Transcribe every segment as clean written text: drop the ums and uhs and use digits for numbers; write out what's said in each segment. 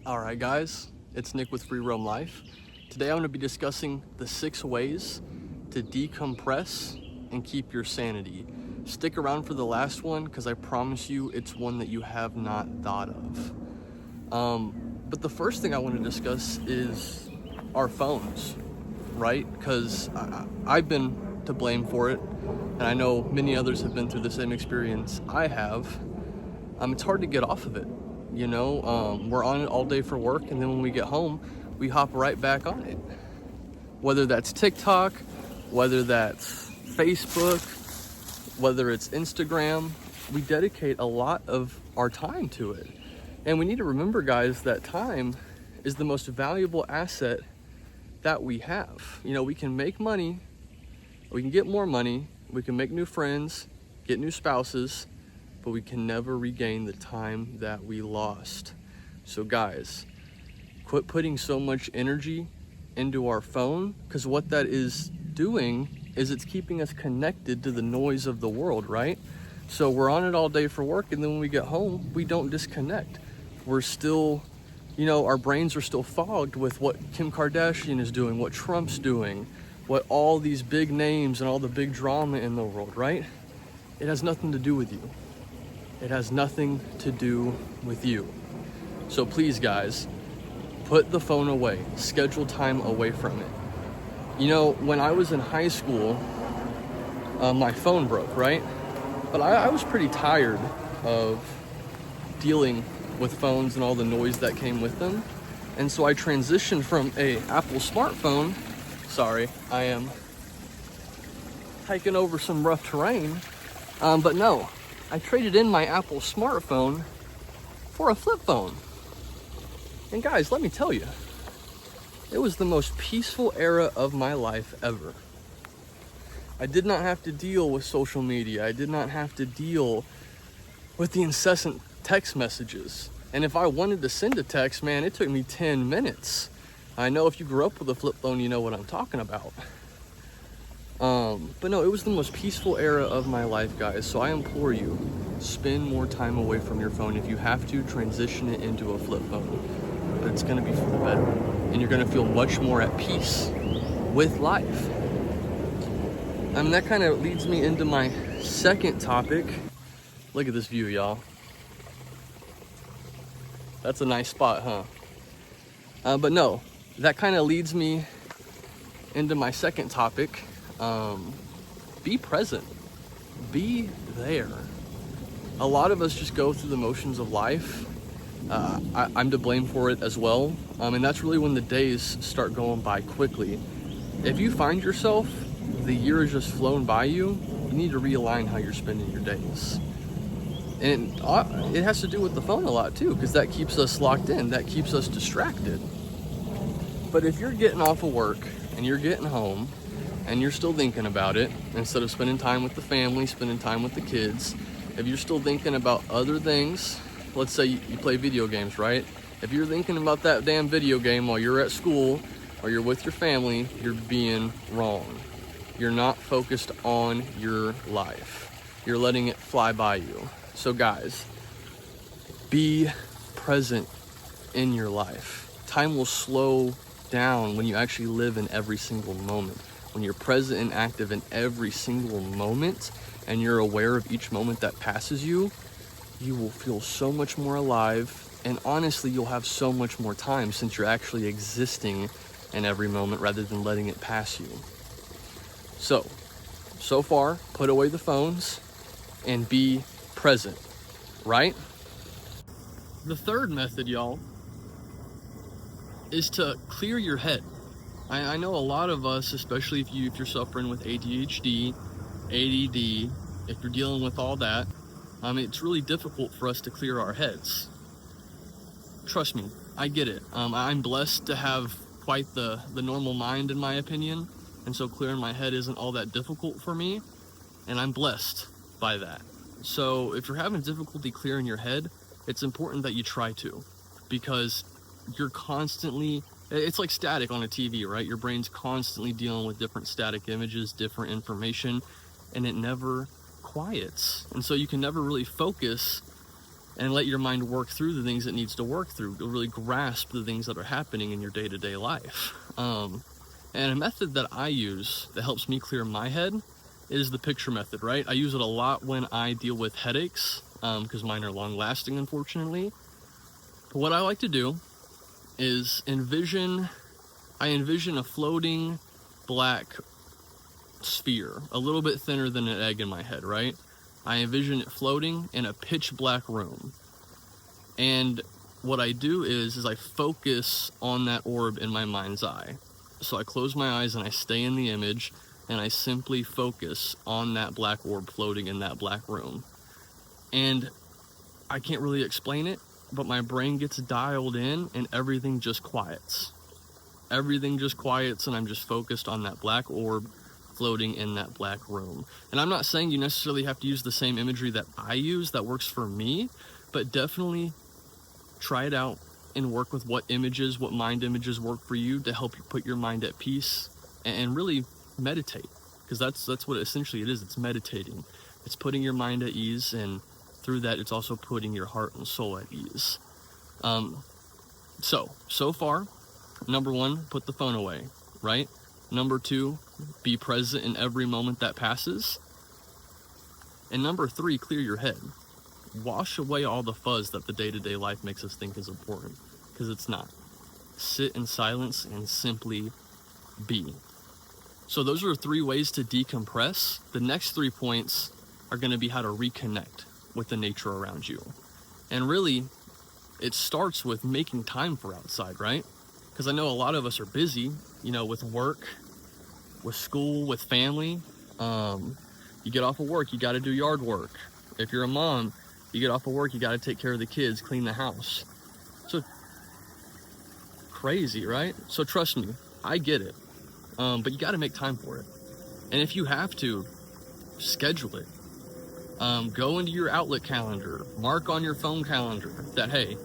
Alright guys, it's Nick with Free Roam Life. Today I'm going to be discussing the 6 ways to decompress and keep your sanity. Stick around for the last one because I promise you it's one that you have not thought of. But the first thing I want to discuss is our phones, right? Because I've been to blame for it, and I know many others have been through the same experience I have. It's hard to get off of it. You know, we're on it all day for work, and then when we get home, we hop right back on it. Whether that's TikTok, whether that's Facebook, whether it's Instagram, we dedicate a lot of our time to it. And we need to remember, guys, that time is the most valuable asset that we have. You know, we can make money, we can get more money, we can make new friends, get new spouses, but we can never regain the time that we lost. So guys, quit putting so much energy into our phone, because what that is doing is it's keeping us connected to the noise of the world, right? So we're on it all day for work, and then when we get home, we don't disconnect. We're still, you know, our brains are still fogged with what Kim Kardashian is doing, what Trump's doing, what all these big names and all the big drama in the world, right? It has nothing to do with you. It has nothing to do with you. So please, guys, put the phone away. Schedule time away from it. You know, when I was in high school, my phone broke, right? But I was pretty tired of dealing with phones and all the noise that came with them. And so I transitioned from a Apple smartphone. Sorry, I am hiking over some rough terrain. But no, I traded in my Apple smartphone for a flip phone. And guys, let me tell you, it was the most peaceful era of my life ever. I did not have to deal with social media. I did not have to deal with the incessant text messages. And if I wanted to send a text, man, it took me 10 minutes. I know if you grew up with a flip phone, you know what I'm talking about. But no, it was the most peaceful era of my life, guys. So I implore you, spend more time away from your phone. If you have to, transition it into a flip phone. But it's gonna be for the better. And you're gonna feel much more at peace with life. That kind of leads me into my second topic. Look at this view, y'all. That's a nice spot, huh? But no, that kind of leads me into my second topic. Be present. Be there. A lot of us just go through the motions of life. I'm to blame for it as well. And that's really when the days start going by quickly. If you find yourself, the year has just flown by you, you need to realign how you're spending your days. And it has to do with the phone a lot too, because that keeps us locked in, that keeps us distracted. But if you're getting off of work and you're getting home and you're still thinking about it, instead of spending time with the family, spending time with the kids, if you're still thinking about other things, let's say you play video games, right? If you're thinking about that damn video game while you're at school or you're with your family, you're being wrong. You're not focused on your life. You're letting it fly by you. So guys, be present in your life. Time will slow down when you actually live in every single moment. When you're present and active in every single moment, and you're aware of each moment that passes you, you will feel so much more alive, and honestly, you'll have so much more time since you're actually existing in every moment rather than letting it pass you. So far, put away the phones and be present, right? The third method, y'all, is to clear your head. I know a lot of us, especially if you're suffering with ADHD, ADD, if you're dealing with all that, it's really difficult for us to clear our heads. Trust me, I get it. I'm blessed to have quite the normal mind, in my opinion, and so clearing my head isn't all that difficult for me, and I'm blessed by that. So if you're having difficulty clearing your head, it's important that you try to, because you're constantly, it's like static on a TV, right? Your brain's constantly dealing with different static images, different information, and it never quiets. And so you can never really focus and let your mind work through the things it needs to work through to really grasp the things that are happening in your day-to-day life. And a method that I use that helps me clear my head is the picture method, right? I use it a lot when I deal with headaches, because mine are long-lasting, unfortunately. But what I like to do is I envision a floating black sphere, a little bit thinner than an egg in my head, right? I envision it floating in a pitch black room. And what I do is I focus on that orb in my mind's eye. So I close my eyes and I stay in the image, and I simply focus on that black orb floating in that black room. And I can't really explain it, but my brain gets dialed in and everything just quiets. Everything just quiets, and I'm just focused on that black orb floating in that black room. And I'm not saying you necessarily have to use the same imagery that I use that works for me, but definitely try it out and work with what mind images work for you to help you put your mind at peace and really meditate, because that's what essentially it is. It's meditating. It's putting your mind at ease, and through that it's also putting your heart and soul at ease. So far, number 1, put the phone away, right? Number 2, be present in every moment that passes. And number 3, clear your head. Wash away all the fuzz that the day-to-day life makes us think is important, because it's not. Sit in silence and simply be. So those are 3 ways to decompress. The next 3 points are going to be how to reconnect with the nature around you. And really, it starts with making time for outside, right? Because I know a lot of us are busy, with work, with school, with family. You get off of work, you got to do yard work. If you're a mom, you get off of work, you got to take care of the kids, clean the house. So crazy, right? So trust me, I get it. But you got to make time for it. And if you have to, schedule it. Go into your Outlook calendar, mark on your phone calendar that, hey,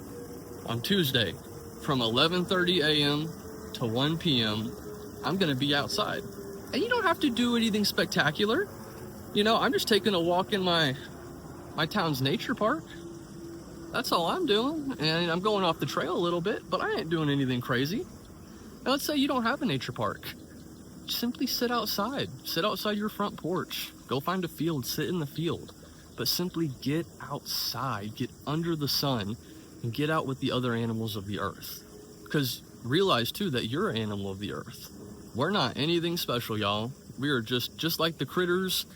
on Tuesday from 11:30 a.m. to 1 p.m., I'm going to be outside. And you don't have to do anything spectacular. I'm just taking a walk in my town's nature park. That's all I'm doing. And I'm going off the trail a little bit, but I ain't doing anything crazy. Now, let's say you don't have a nature park. Simply sit outside. Sit outside your front porch. Go find a field, sit in the field. But simply get outside, get under the sun, and get out with the other animals of the earth. Because realize, too, that you're an animal of the earth. We're not anything special, y'all. We are just like the critters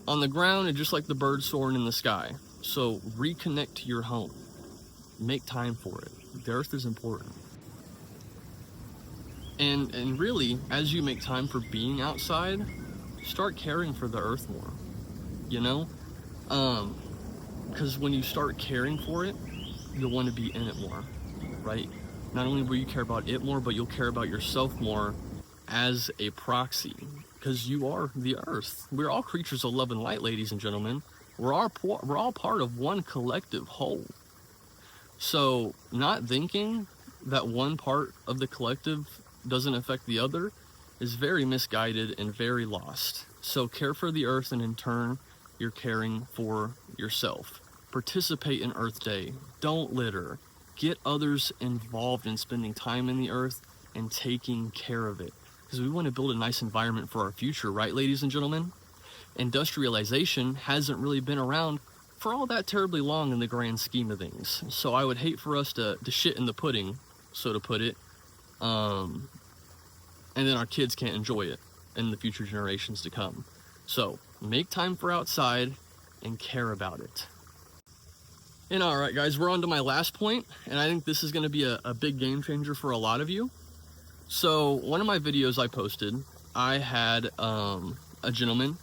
on the ground and just like the birds soaring in the sky. So reconnect to your home. Make time for it. The earth is important. And really, as you make time for being outside, start caring for the earth more, because when you start caring for it, you'll want to be in it more, right? Not only will you care about it more, but you'll care about yourself more as a proxy, because you are the earth. We're all creatures of love and light, ladies and gentlemen. We're all part of one collective whole. So not thinking that one part of the collective doesn't affect the other is very misguided and very lost. So care for the earth, and in turn, you're caring for yourself. Participate in Earth Day. Don't litter. Get others involved in spending time in the earth and taking care of it. Because we want to build a nice environment for our future, right, ladies and gentlemen? Industrialization hasn't really been around for all that terribly long in the grand scheme of things. So I would hate for us to shit in the pudding, so to put it, and then our kids can't enjoy it in the future generations to come. So make time for outside and care about it. And all right, guys, we're on to my last point, and I think this is going to be a big game changer for a lot of you. So one of my videos I posted, I had a gentleman,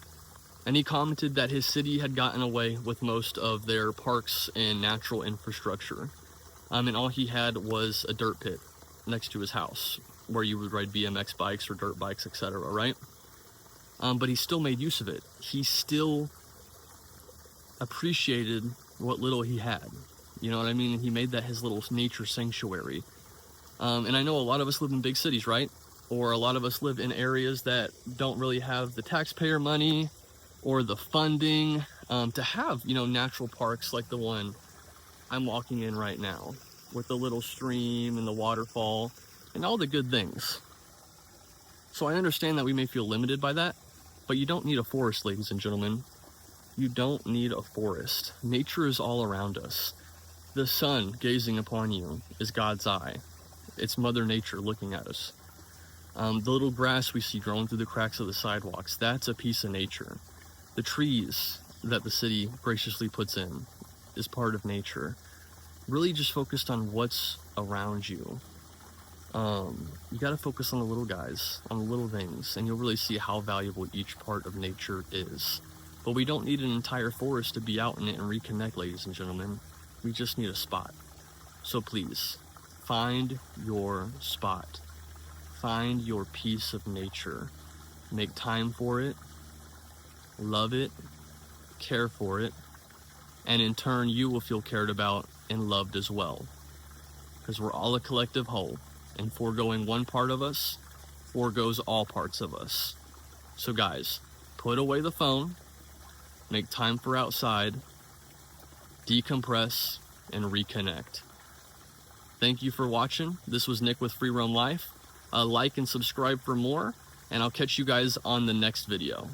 and he commented that his city had gotten away with most of their parks and natural infrastructure. And all he had was a dirt pit next to his house where you would ride BMX bikes or dirt bikes, etc., right? But he still made use of it. He still appreciated what little he had. You know what I mean? He made that his little nature sanctuary. And I know a lot of us live in big cities, right? Or a lot of us live in areas that don't really have the taxpayer money or the funding to have, natural parks like the one I'm walking in right now with the little stream and the waterfall and all the good things. So I understand that we may feel limited by that, but you don't need a forest, ladies and gentlemen. You don't need a forest. Nature is all around us. The sun gazing upon you is God's eye. It's Mother Nature looking at us. The little grass we see growing through the cracks of the sidewalks, that's a piece of nature. The trees that the city graciously puts in is part of nature. Really just focused on what's around you. You got to focus on the little guys, on the little things, and you'll really see how valuable each part of nature is. But we don't need an entire forest to be out in it and reconnect, ladies and gentlemen. We just need a spot. So please, find your spot. Find your piece of nature. Make time for it. Love it. Care for it. And in turn, you will feel cared about and loved as well. Because we're all a collective whole. And foregoing one part of us foregoes all parts of us. So guys, put away the phone, make time for outside, decompress, and reconnect. Thank you for watching. This was Nick with Free Roam Life. Like and subscribe for more, and I'll catch you guys on the next video.